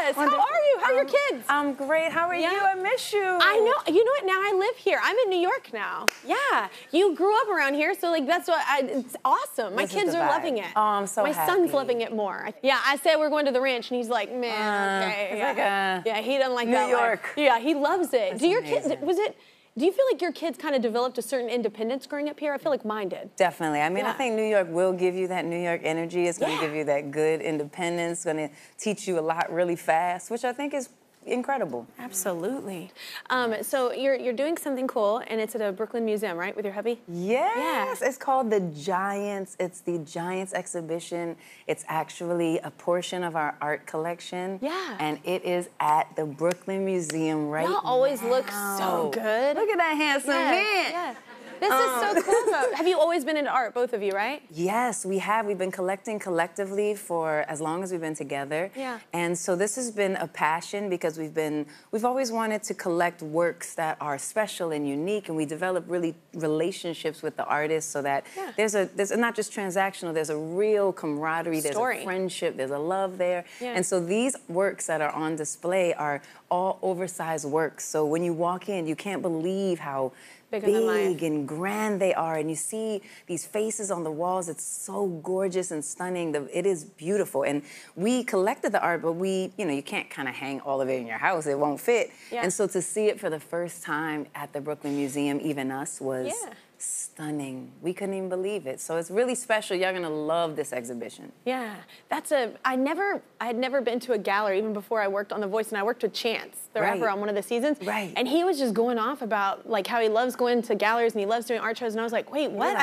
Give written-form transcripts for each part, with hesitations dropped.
Yes. How are you? How are your kids? I'm great. How are you? I miss you. I know. You know what? Now I live here. I'm in New York now. Yeah. You grew up around here, so like that's what it's awesome. My kids are loving it. Oh, I'm so happy. My son's loving it more. Yeah, I said we're going to the ranch, and he's like, man, okay. Yeah, he doesn't like that. New York. Yeah, he loves it. That's do your kids? amazing. Do you feel like your kids kind of developed a certain independence growing up here? I feel like mine did. Definitely. I mean, I think New York will give you that New York energy. It's going to give you that good independence. It's going to teach you a lot really fast, which I think is incredible. Absolutely. So you're doing something cool, and it's at a Brooklyn museum, right, with your hubby? Yes. It's called the Giants. It's the Giants exhibition. It's actually a portion of our art collection. Yeah. And it is at the Brooklyn Museum right now. Y'all always look so good. Look at that handsome man. Yeah. This is so cool, though. Have you always been into art, both of you, right? Yes, we have. We've been collecting collectively for as long as we've been together. Yeah. And so this has been a passion because we've always wanted to collect works that are special and unique, and we develop really relationships with the artists so that there's not just transactional, there's a real camaraderie, there's a friendship, there's a love there. Yeah. And so these works that are on display are all oversized works. So when you walk in, you can't believe how big and grand they are, and you see these faces on the walls. It's so gorgeous and stunning. It is beautiful, and we collected the art, but you can't kind of hang all of it in your house. It won't fit. Yeah. And so to see it for the first time at the Brooklyn Museum, even us, was stunning. We couldn't even believe it. So it's really special. You're gonna love this exhibition. Yeah, I had never been to a gallery even before I worked on The Voice, and I worked with Chance, the rapper, on one of the seasons. Right. And he was just going off about like how he loves going to galleries and he loves doing art shows, and I was like, wait, what?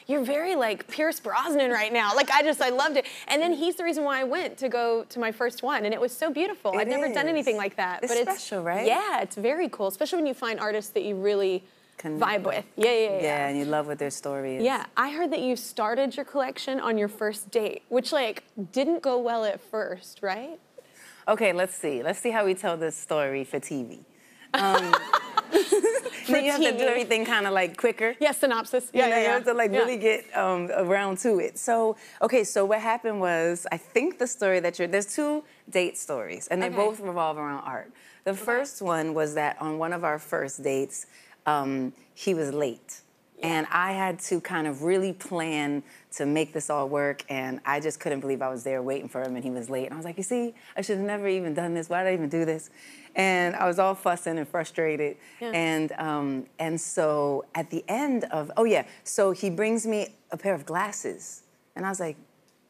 You're very like Pierce Brosnan right now. Like I loved it. And then he's the reason why I went to go to my first one, and it was so beautiful. I'd never done anything like that. It's special, right? Yeah, it's very cool, especially when you find artists that you really vibe with. Yeah, and you love what their story is. Yeah, I heard that you started your collection on your first date, which like didn't go well at first, right? Okay, let's see. Let's see how we tell this story for TV. You have to do everything kind of like quicker. Yeah, synopsis. You have to like really get around to it. So, okay, so what happened was, I think the story there's two date stories, and they both revolve around art. The first one was that on one of our first dates, he was late. And I had to kind of really plan to make this all work, and I just couldn't believe I was there waiting for him and he was late. And I was like, you see, I should have never even done this. Why did I even do this? And I was all fussing and frustrated. Yeah. And so at the end of, so he brings me a pair of glasses. And I was like,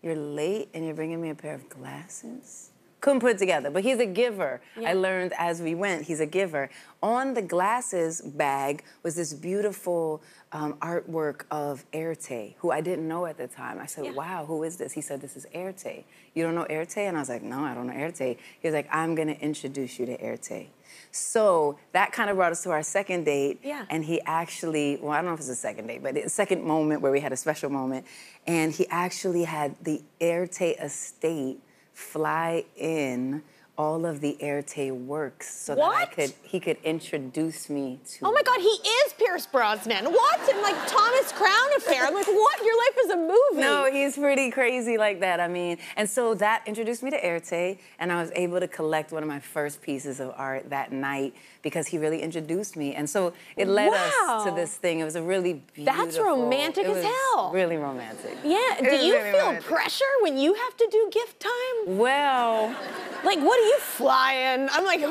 you're late and you're bringing me a pair of glasses? Couldn't put it together, but he's a giver. Yeah. I learned as we went, he's a giver. On the glasses bag was this beautiful artwork of Erte, who I didn't know at the time. I said, wow, who is this? He said, this is Erte. You don't know Erte? And I was like, no, I don't know Erte. He was like, I'm gonna introduce you to Erte. So that kind of brought us to our second date. Yeah. And he actually, well, I don't know if it's a second date, but it's a second moment where we had a special moment. And he actually had the Erte estate fly in all of the Erte works so that he could introduce me to. Oh my God, he is Pierce Brosnan. What? And like Thomas Crown Affair. I'm like, what? Your life is a movie. No, he's pretty crazy like that. I mean, and so that introduced me to Erte, and I was able to collect one of my first pieces of art that night because he really introduced me. And so it led us to this thing. It was a really beautiful. That's romantic as hell. Really romantic. Yeah. Do you feel pressure when you have to do gift time? Well, like, what are you flying? I'm like,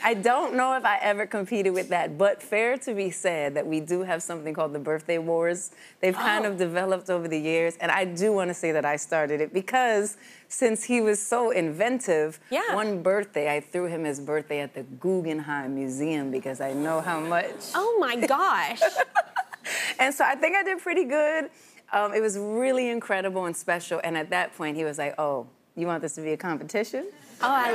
I don't know if I ever competed with that, but fair to be said that we do have something called the birthday wars. They've kind of developed over the years, and I do want to say that I started it because since he was so inventive, one birthday I threw him his birthday at the Guggenheim Museum because I know how much. Oh my gosh. And so I think I did pretty good. It was really incredible and special, and at that point he was like, oh, you want this to be a competition? Oh, I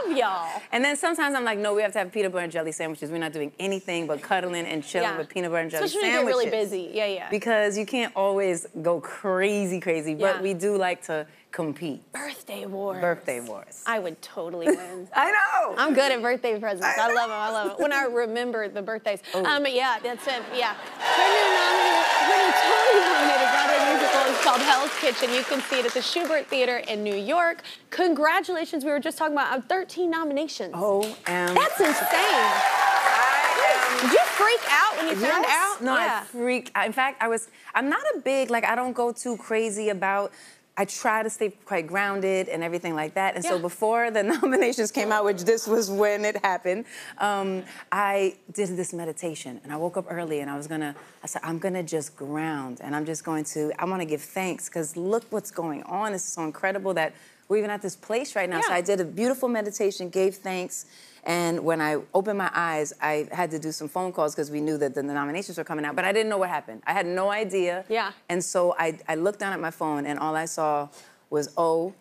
love y'all. And then sometimes I'm like, no, we have to have peanut butter and jelly sandwiches. We're not doing anything but cuddling and chilling with peanut butter and jelly sandwiches. Especially when you get really busy. Yeah. Because you can't always go crazy, but we do like to compete. Birthday wars. Birthday wars. I would totally win. I know. I'm good at birthday presents. I love them. When I remember the birthdays. Yeah, that's it. Yeah. When you're totally nominated, Broadway musical is called called Hell's Kitchen. You can see it at the Schubert Theater in New York. Congratulations, we were just talking about 13 nominations. That's insane. Did you freak out when you found out? No, I freaked out. In fact, I'm not a big, like, I don't go too crazy about, I try to stay quite grounded and everything like that. And so before the nominations came out, which this was when it happened, I did this meditation. And I woke up early and I said, I'm gonna just ground. And I'm just going to, I wanna give thanks because look what's going on. It's so incredible that we're even at this place right now. So I did a beautiful meditation, gave thanks. And when I opened my eyes, I had to do some phone calls because we knew that the nominations were coming out, but I didn't know what happened. I had no idea. And so I looked down at my phone and all I saw was O.M.G.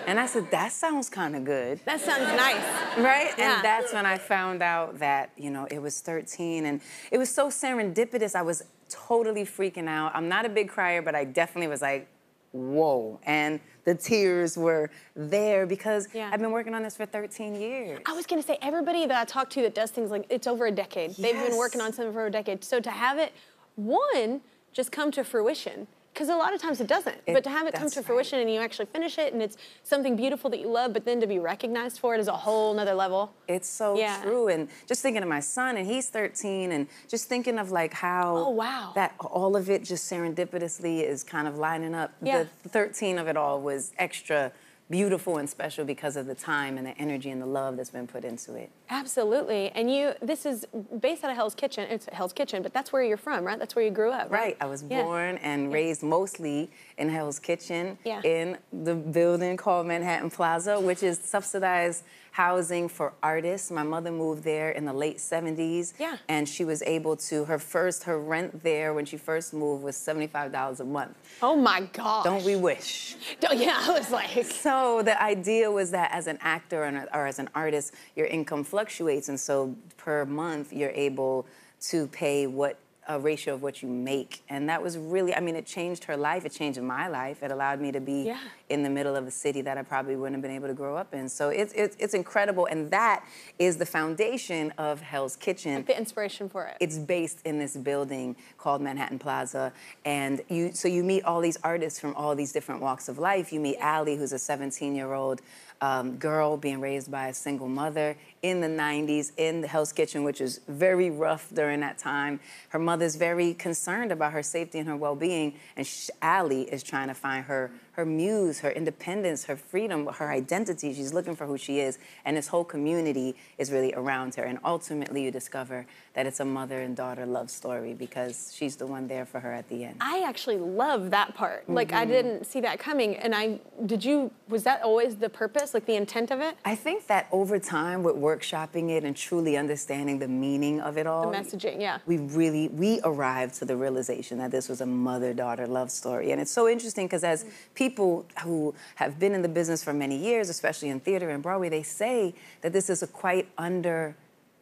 And I said, that sounds kind of good. That sounds nice. Right? Yeah. And that's when I found out that, you know, it was 13 and it was so serendipitous. I was totally freaking out. I'm not a big crier, but I definitely was like, whoa. And the tears were there because I've been working on this for 13 years. I was gonna say, everybody that I talk to that does things like, it's over a decade. They've been working on something for a decade. So to have it, one, just come to fruition, because a lot of times it doesn't, but to have it come to fruition and you actually finish it and it's something beautiful that you love, but then to be recognized for it is a whole nother level. It's so true. And just thinking of my son, and he's 13, and just thinking of like how that all of it just serendipitously is kind of lining up. The 13 of it all was extra beautiful and special because of the time and the energy and the love that's been put into it. Absolutely. And this is based out of Hell's Kitchen. It's Hell's Kitchen, but that's where you're from, right? That's where you grew up, right? I was born and raised mostly in Hell's Kitchen in the building called Manhattan Plaza, which is subsidized housing for artists. My mother moved there in the late 70s. And she was able to, her rent there when she first moved was $75 a month. Oh my gosh. Don't we wish? I was like. So the idea was that as an actor or as an artist, your income fluctuates. And so per month, you're able to pay a ratio of what you make. And that was really, I mean, it changed her life. It changed my life. It allowed me to be in the middle of a city that I probably wouldn't have been able to grow up in. So it's incredible. And that is the foundation of Hell's Kitchen. Like the inspiration for it. It's based in this building called Manhattan Plaza. And so you meet all these artists from all these different walks of life. You meet Allie, who's a 17-year-old girl being raised by a single mother in the 90s in the Hell's Kitchen, which is very rough during that time. Her mother's very concerned about her safety and her well-being, and Allie is trying to find her muse, her independence, her freedom, her identity. She's looking for who she is, and this whole community is really around her. And ultimately, you discover that it's a mother and daughter love story because she's the one there for her at the end. I actually love that part. Like, I didn't see that coming. And was that always the purpose, like the intent of it? I think that over time, with workshopping it and truly understanding the meaning of it all. The messaging, we arrived to the realization that this was a mother-daughter love story. And it's so interesting because as people who have been in the business for many years, especially in theater and Broadway, they say that this is a quite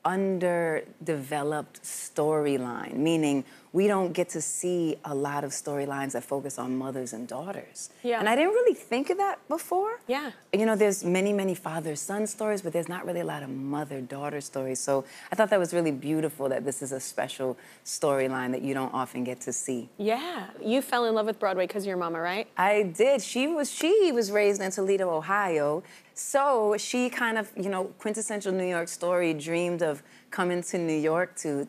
underdeveloped storyline, meaning we don't get to see a lot of storylines that focus on mothers and daughters. And I didn't really think of that before. You know, there's many, many father-son stories, but there's not really a lot of mother-daughter stories. So I thought that was really beautiful that this is a special storyline that you don't often get to see. You fell in love with Broadway because of your mama, right? I did. She was raised in Toledo, Ohio. So she kind of, you know, quintessential New York story, dreamed of coming to New York to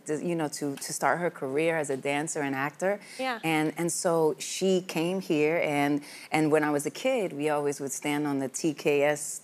start her career as a dancer and actor. And so she came here, and when I was a kid, we always would stand on the TKS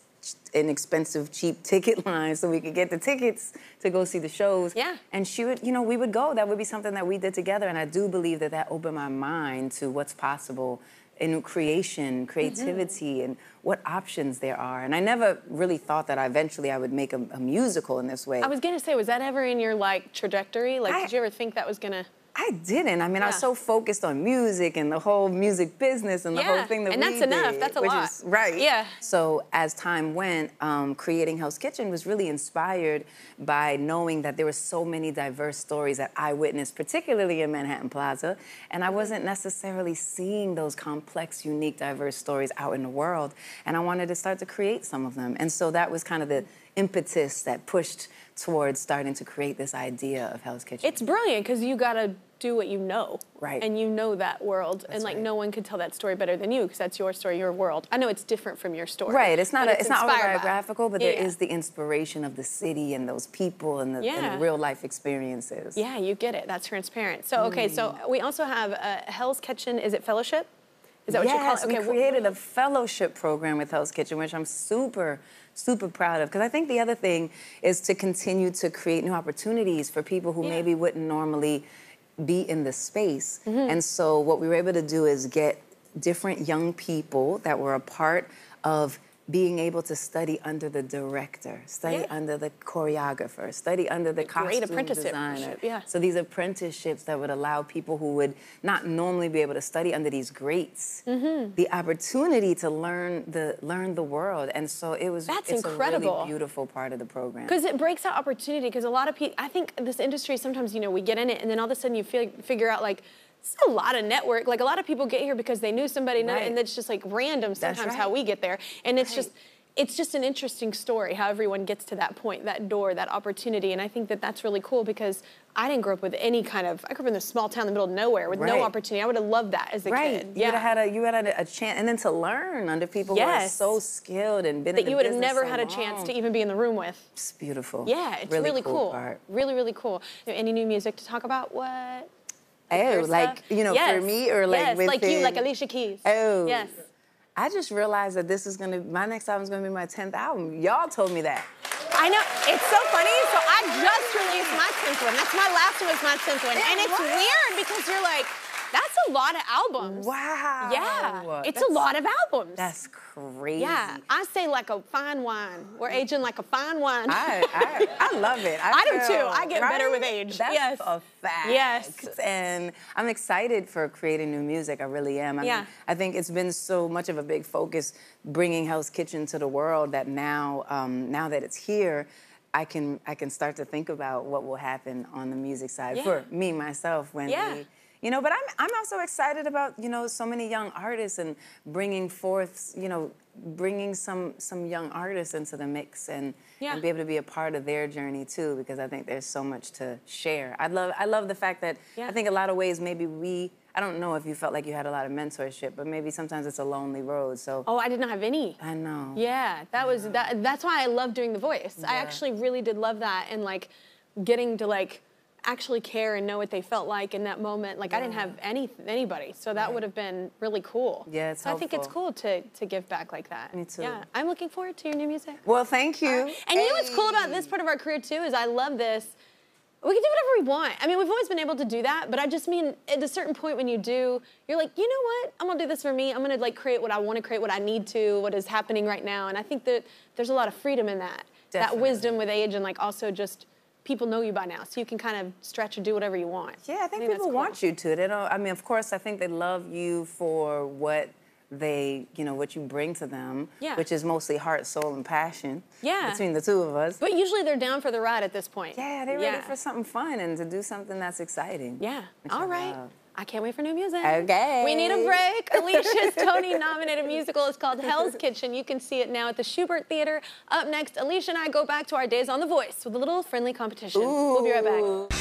inexpensive, cheap ticket line so we could get the tickets to go see the shows. And she would, you know, we would go. That would be something that we did together. And I do believe that opened my mind to what's possible in creativity, and what options there are. And I never really thought that eventually I would make a musical in this way. I was gonna say, was that ever in your like trajectory? Like, did you ever think that was gonna? I didn't. I mean, I was so focused on music and the whole music business and the whole thing that we did. And that's enough. That's a lot. Right. So as time went, creating Hell's Kitchen was really inspired by knowing that there were so many diverse stories that I witnessed, particularly in Manhattan Plaza. And I wasn't necessarily seeing those complex, unique, diverse stories out in the world. And I wanted to start to create some of them. And so that was kind of the impetus that pushed towards starting to create this idea of Hell's Kitchen. It's brilliant because you got a do what you know. Right. And you know that world. That's and like right. no one could tell that story better than you because that's your story, your world. I know it's different from your story. Right. It's not autobiographical, but yeah, there is the inspiration of the city and those people and the real life experiences. Yeah, you get it. That's transparent. So okay, so we also have Hell's Kitchen. Is it fellowship? Is that what you call it? Okay, we created a fellowship program with Hell's Kitchen, which I'm super proud of. Because I think the other thing is to continue to create new opportunities for people who maybe wouldn't normally be in the space. And so what we were able to do is get different young people that were a part of being able to study under the director, study under the choreographer, study under the costume designer. Yeah. So these apprenticeships that would allow people who would not normally be able to study under these greats the opportunity to learn the world. And so it's incredible. A really beautiful part of the program. Because it breaks out opportunity. Because a lot of people, I think this industry sometimes, you know, we get in it and then all of a sudden you figure out like, it's a lot of network. Like a lot of people get here because they knew somebody, and it's just like random sometimes how we get there. And it's just an interesting story how everyone gets to that point, that door, that opportunity. And I think that that's really cool because I didn't grow up with any kind of, I grew up in a small town in the middle of nowhere with no opportunity. I would have loved that as a kid. You would have had a chance, and then to learn under people who are so skilled and been in the business that you would have never had a chance to even be in the room with. It's beautiful. Yeah, it's really cool. Part. Really, really cool. Any new music to talk about? What? Oh, like, you know, for me or like with like you, like Alicia Keys. Oh. Yes. I just realized that my next album is going to be my 10th album. Y'all told me that. I know. It's so funny. So I just released my 10th one. That's my last one was my 10th one. And it's weird because you're like, that's a lot of albums. Wow. Yeah. It's a lot of albums. That's crazy. Yeah. I say like a fine wine. We're aging like a fine wine. I love it. I do too. I get better with age. That's a fact. Yes. And I'm excited for creating new music. I really am. I mean, I think it's been so much of a big focus bringing Hell's Kitchen to the world that now that it's here, I can start to think about what will happen on the music side for me, myself, when we... You know, but I'm also excited about, you know, so many young artists and bringing forth, you know, bringing some young artists into the mix and be able to be a part of their journey too, because I think there's so much to share. I love the fact that I think a lot of ways maybe I don't know if you felt like you had a lot of mentorship, but maybe sometimes it's a lonely road. So I did not have any. I know. Yeah, that's why I love doing The Voice. I actually really did love that and like getting to like actually care and know what they felt like in that moment. Like I didn't have anybody, so that would have been really cool. Yeah, it's so I think it's cool to give back like that. Me too. Yeah, I'm looking forward to your new music. Well, thank you. And you know what's cool about this part of our career too is I love this. We can do whatever we want. I mean, we've always been able to do that, but I just mean at a certain point when you do, you're like, you know what? I'm gonna do this for me. I'm gonna like create what I want to create, what I need to, what is happening right now. And I think that there's a lot of freedom in that. That wisdom with age and like also just people know you by now, so you can kind of stretch and do whatever you want. Yeah, I think people want you to. They don't. I mean, of course, I think they love you for what what you bring to them, which is mostly heart, soul, and passion. Yeah. Between the two of us. But usually they're down for the ride at this point. Yeah, they're ready for something fun and to do something that's exciting. Yeah. All right. I can't wait for new music. Okay. We need a break. Alicia's Tony-nominated musical is called Hell's Kitchen. You can see it now at the Schubert Theater. Up next, Alicia and I go back to our days on The Voice with a little friendly competition. We'll be right back.